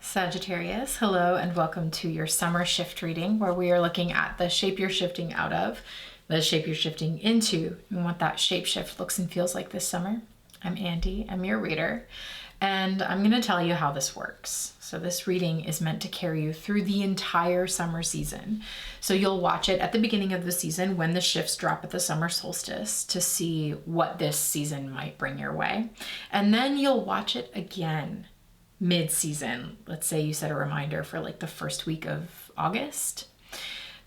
Sagittarius, hello and welcome to your summer shift reading where we are looking at the shape you're shifting out of, the shape you're shifting into, and what that shape shift looks and feels like this summer. I'm Andy, I'm your reader, and I'm going to tell you how this works. So this reading is meant to carry you through the entire summer season. So you'll watch it at the beginning of the season when the shifts drop at the summer solstice to see what this season might bring your way. And then you'll watch it again mid-season. Let's say you set a reminder for like the first week of August,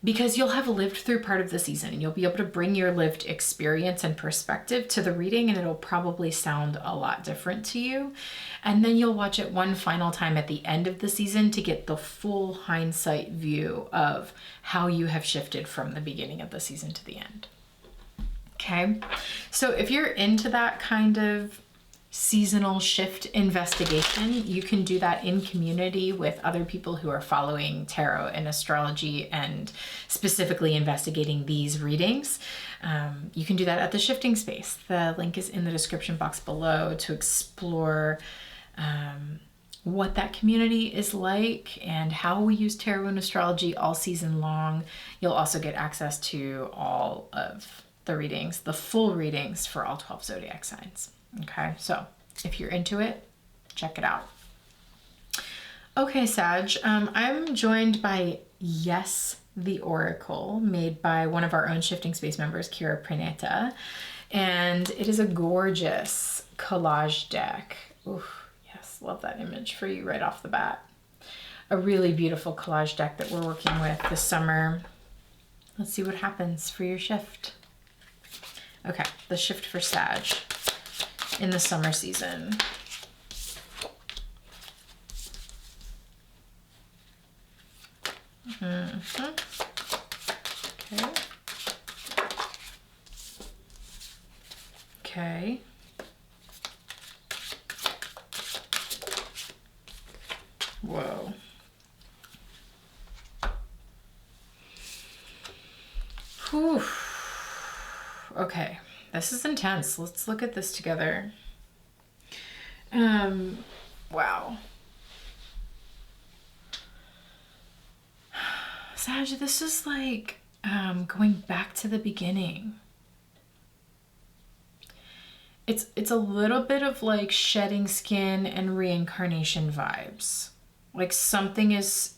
because you'll have lived through part of the season and you'll be able to bring your lived experience and perspective to the reading, and it'll probably sound a lot different to you. And then you'll watch it one final time at the end of the season to get the full hindsight view of how you have shifted from the beginning of the season to the end. Okay, so if you're into that kind of seasonal shift investigation, you can do that in community with other people who are following tarot and astrology and specifically investigating these readings. You can do that at the Shifting Space. The link is in the description box below to explore what that community is like and how we use tarot and astrology all season long. You'll also get access to all of the readings, the full readings for all 12 zodiac signs. Okay, so if you're into it, check it out. Okay, Sag, I'm joined by Yes, the Oracle, made by one of our own Shifting Space members, Kira Praneta, and it is a gorgeous collage deck. Oof, yes, love that image for you right off the bat. A really beautiful collage deck that we're working with this summer. Let's see what happens for your shift. Okay, the shift for Sag in the summer season. Okay. Okay. Whoa. Whew. Okay. This is intense. Let's look at this together. Wow. Sag, this is like going back to the beginning. It's a little bit of like shedding skin and reincarnation vibes. Like something is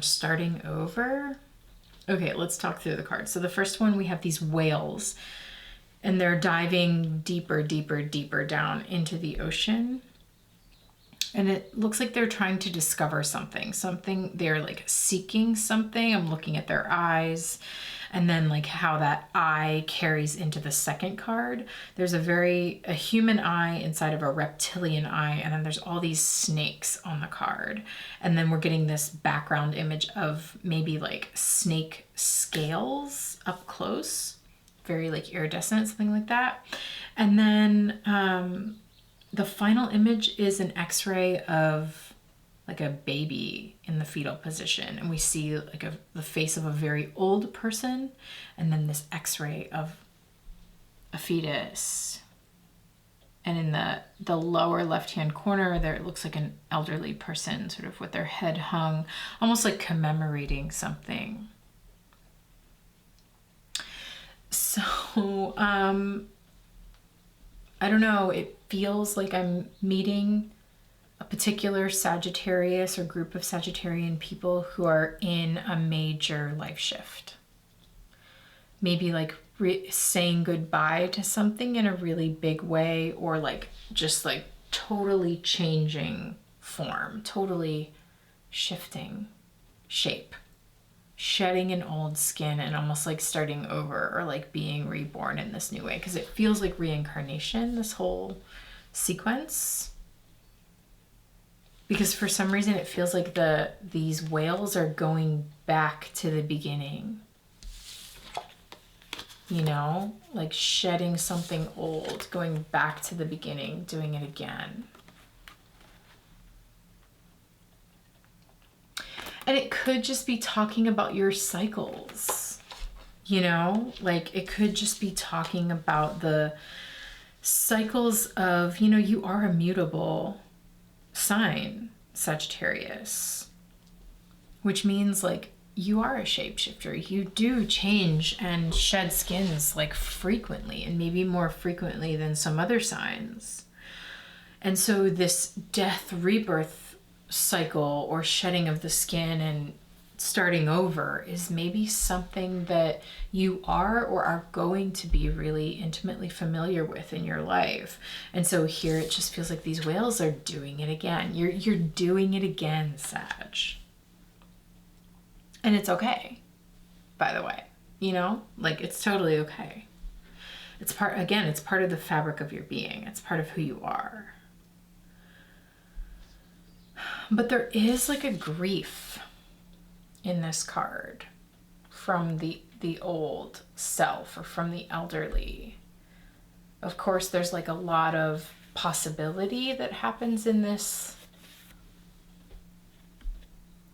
starting over. Okay, let's talk through the cards. So the first one, we have these whales, and they're diving deeper, deeper, deeper down into the ocean. And it looks like they're trying to discover something. They're like seeking something. I'm looking at their eyes, and then like how that eye carries into the second card. There's a human eye inside of a reptilian eye, and then there's all these snakes on the card. And then we're getting this background image of maybe like snake scales up close, very like iridescent, something like that. And then the final image is an x-ray of like a baby in the fetal position, and we see like the face of a very old person, and then this x-ray of a fetus. And in the lower left-hand corner there, it looks like an elderly person sort of with their head hung, almost like commemorating something. So I don't know, it feels like I'm meeting a particular Sagittarius or group of Sagittarian people who are in a major life shift. Maybe like saying goodbye to something in a really big way, or like just like totally changing form, totally shifting shape. Shedding an old skin and almost like starting over, or like being reborn in this new way, because it feels like reincarnation, this whole sequence. Because for some reason it feels like these whales are going back to the beginning, you know, like shedding something old, going back to the beginning, doing it again. And it could just be talking about your cycles, you know, like it could just be talking about the cycles of, you know, you are a mutable sign. Sagittarius, which means like you are a shapeshifter. You do change and shed skins like frequently, and maybe more frequently than some other signs. And so this death rebirth cycle or shedding of the skin and starting over is maybe something that you are or are going to be really intimately familiar with in your life. And so here it just feels like these whales are doing it again. You're doing it again, Sag. And it's okay, by the way, you know, like it's totally okay. It's part of the fabric of your being. It's part of who you are. But there is like a grief in this card from the old self or from the elderly. Of course, there's like a lot of possibility that happens in this.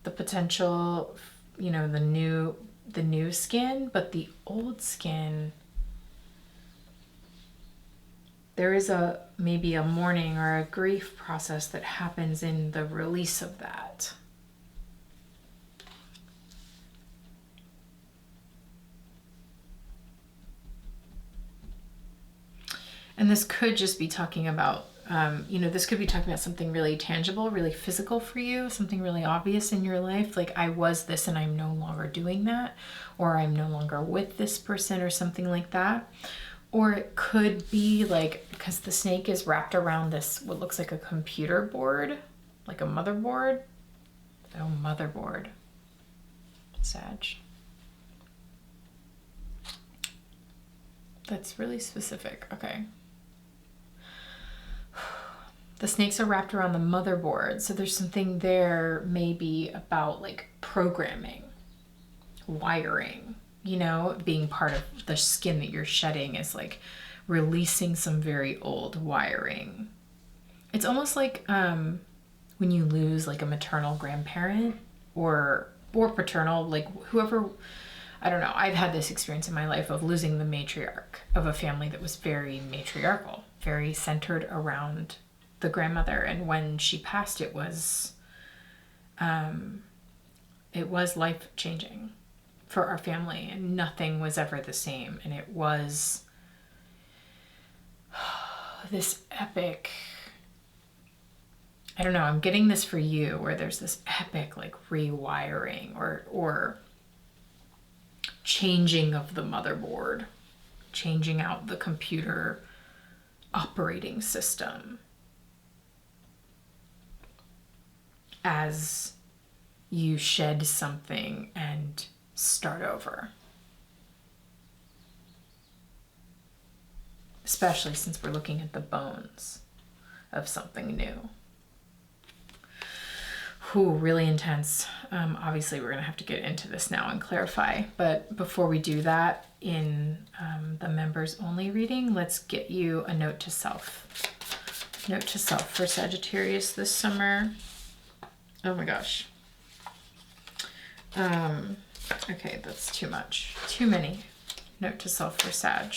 The potential, you know, the new skin, but the old skin, there is maybe a mourning or a grief process that happens in the release of that. And this could just be talking about, this could be talking about something really tangible, really physical for you, something really obvious in your life. Like, I was this and I'm no longer doing that, or I'm no longer with this person or something like that. Or it could be like, because the snake is wrapped around this, what looks like a computer board, like a motherboard. Oh, motherboard. Sag. That's really specific. Okay. The snakes are wrapped around the motherboard. So there's something there maybe about like programming, wiring, you know, being part of the skin that you're shedding is like releasing some very old wiring. It's almost like when you lose like a maternal grandparent or paternal, like whoever, I don't know. I've had this experience in my life of losing the matriarch of a family that was very matriarchal, very centered around the grandmother. And when she passed, it was life-changing for our family, and nothing was ever the same. And it was this epic, I don't know, I'm getting this for you, where there's this epic like rewiring or changing of the motherboard, changing out the computer operating system as you shed something and start over. Especially since we're looking at the bones of something new. Ooh, really intense. Obviously, we're going to have to get into this now and clarify. But before we do that, in the members only reading, let's get you a note to self. Note to self for Sagittarius this summer. Oh my gosh. Okay, that's too much. Too many. Note to self for Sag.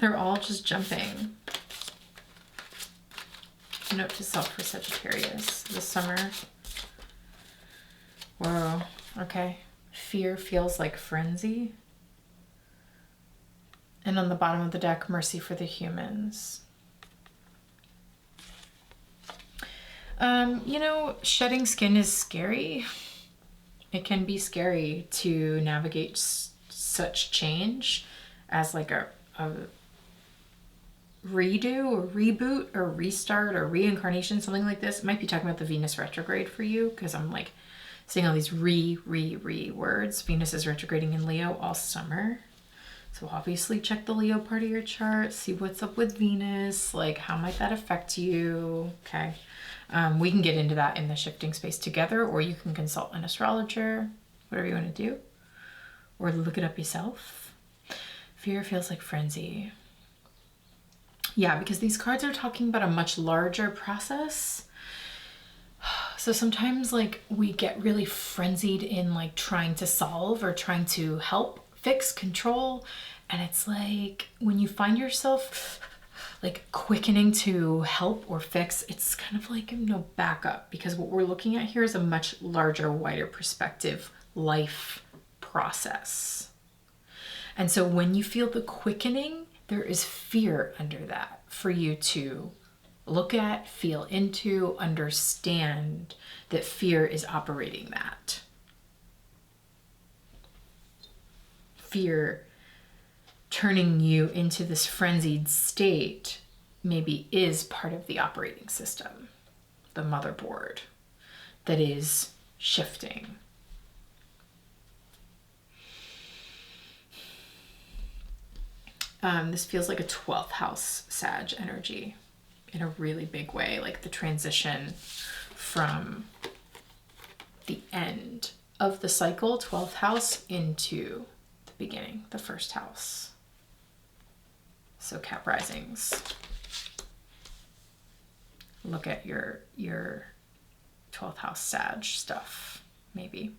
They're all just jumping. Note to self for Sagittarius this summer. Whoa, okay. Fear feels like frenzy. And on the bottom of the deck, mercy for the humans. Shedding skin is scary. It can be scary to navigate such change as like a redo or reboot or restart or reincarnation, something like this. It might be talking about the Venus retrograde for you, because I'm like seeing all these re words. Venus is retrograding in Leo all summer. So obviously check the Leo part of your chart, see what's up with Venus, like how might that affect you, okay? We can get into that in the shifting space together, or you can consult an astrologer, whatever you want to do, or look it up yourself. Fear feels like frenzy. Yeah, because these cards are talking about a much larger process. So sometimes like we get really frenzied in like trying to solve or trying to help, fix, control. And it's like when you find yourself like quickening to help or fix. It's kind of like, back up, because what we're looking at here is a much larger, wider perspective life process. And so when you feel the quickening, there is fear under that for you to look at, feel into, understand that fear is operating that. Fear turning you into this frenzied state maybe is part of the operating system, the motherboard that is shifting. This feels like a 12th house Sag energy in a really big way, like the transition from the end of the cycle, 12th house, into the beginning, the first house. So Cap risings, look at your 12th house Sag stuff, maybe.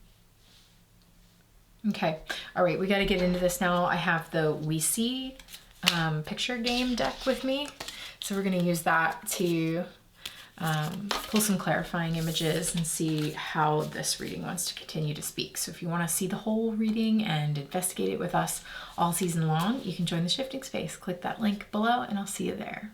Okay, all right, we got to get into this now. I have the We See picture game deck with me. So we're going to use that to pull some clarifying images and see how this reading wants to continue to speak. So if you want to see the whole reading and investigate it with us all season long, you can join the shifting space. Click that link below and I'll see you there.